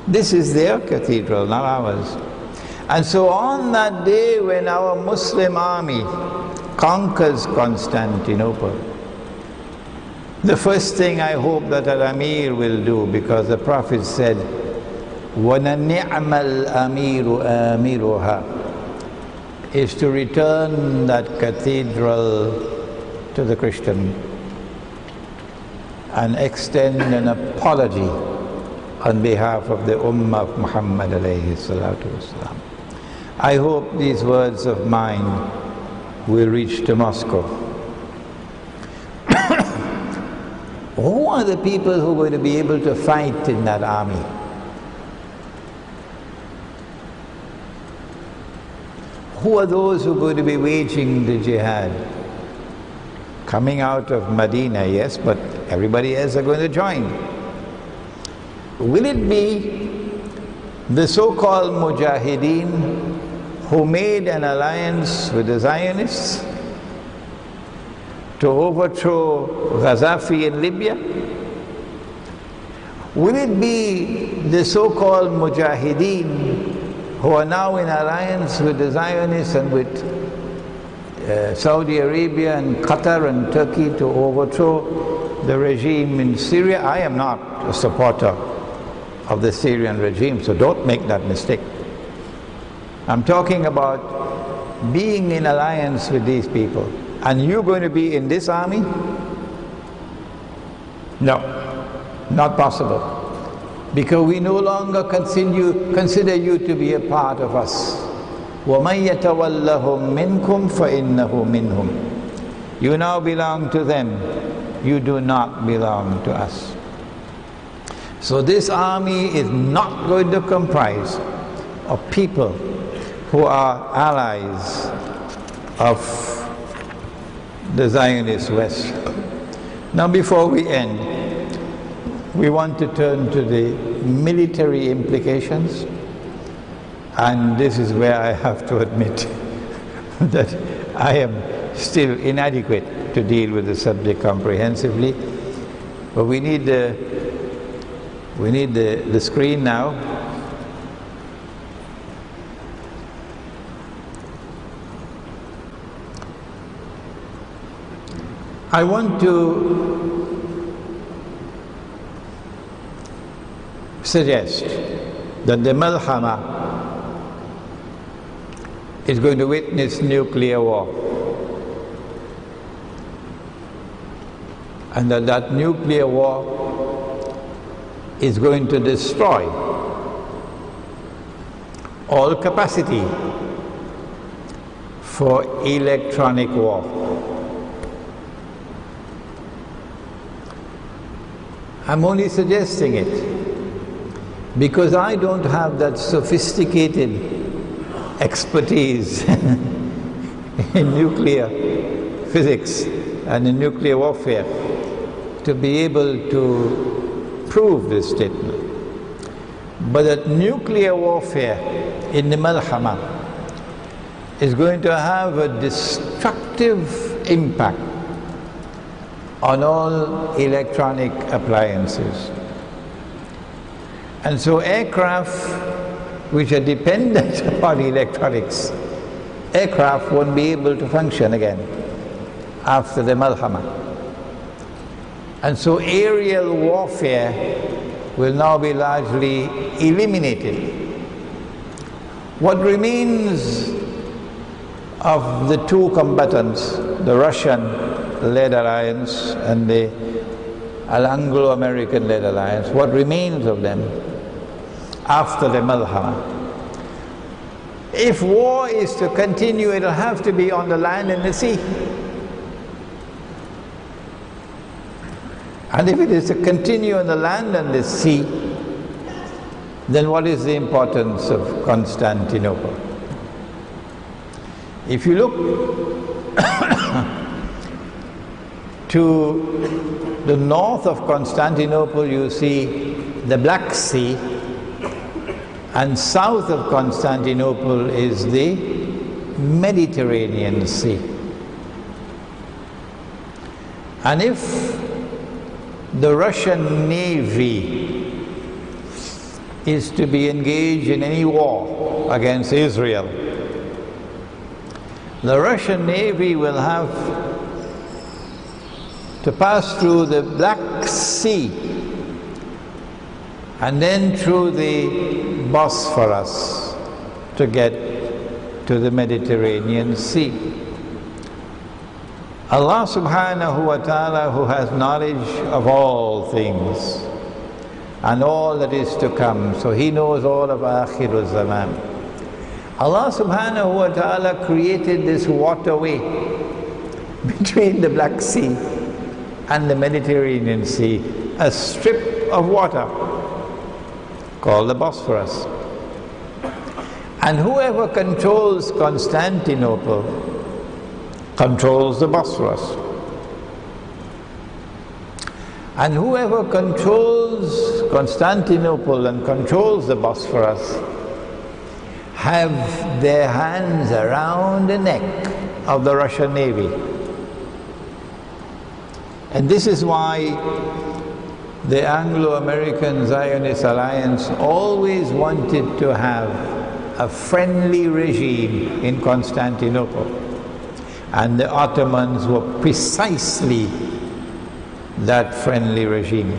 This is their cathedral, not ours. And so on that day when our Muslim army conquers Constantinople, the first thing I hope that Al-Amir will do, because the Prophet said, وَنَنِعْمَ الْأَمِيرُ آمِرُهَا, is to return that cathedral to the Christian and extend an apology on behalf of the Ummah of Muhammad alayhi salatu wasalam. I hope these words of mine will reach to Moscow. Who are the people who are going to be able to fight in that army? Who are those who are going to be waging the jihad? Coming out of Medina, yes, but everybody else are going to join. Will it be the so-called Mujahideen who made an alliance with the Zionists to overthrow Gaddafi in Libya? Will it be the so-called Mujahideen who are now in alliance with the Zionists and with Saudi Arabia and Qatar and Turkey to overthrow the regime in Syria? I am not a supporter of the Syrian regime, so don't make that mistake. I'm talking about being in alliance with these people. And you're going to be in this army? No, not possible. Because we no longer consider you to be a part of us. وَمَنْ يَتَوَلَّهُمْ مِنْكُمْ فَإِنَّهُ مِنْهُمْ. You now belong to them. You do not belong to us. So this army is not going to comprise of people who are allies of the Zionist West. Now before we end, we want to turn to the military implications, and this is where I have to admit that I am still inadequate to deal with the subject comprehensively, but we need the screen now. I want to suggest that the Malhama is going to witness nuclear war, and that nuclear war is going to destroy all capacity for electronic war. I'm only suggesting it because I don't have that sophisticated expertise in nuclear physics and in nuclear warfare to be able to prove this statement. But that nuclear warfare in the Malhama is going to have a destructive impact on all electronic appliances. And so aircraft which are dependent upon electronics, aircraft won't be able to function again after the Malhama. And so aerial warfare will now be largely eliminated. What remains of the two combatants, the Russian-led alliance and the Anglo-American-led alliance, what remains of them after the Malhama? If war is to continue, it'll have to be on the land and the sea. And if it is to continue on the land and the sea, then what is the importance of Constantinople? If you look to the north of Constantinople, you see the Black Sea, and south of Constantinople is the Mediterranean Sea. And if the Russian Navy is to be engaged in any war against Israel, the Russian Navy will have to pass through the Black Sea and then through the Bosphorus to get to the Mediterranean Sea. Allah subhanahu wa ta'ala, who has knowledge of all things and all that is to come, so He knows all of Akhirulzaman. Allah subhanahu wa ta'ala created this waterway between the Black Sea and the Mediterranean Sea, a strip of water called the Bosphorus. And whoever controls Constantinople controls the Bosphorus. And whoever controls Constantinople and controls the Bosphorus have their hands around the neck of the Russian Navy. And this is why the Anglo-American Zionist alliance always wanted to have a friendly regime in Constantinople. And the Ottomans were precisely that friendly regime.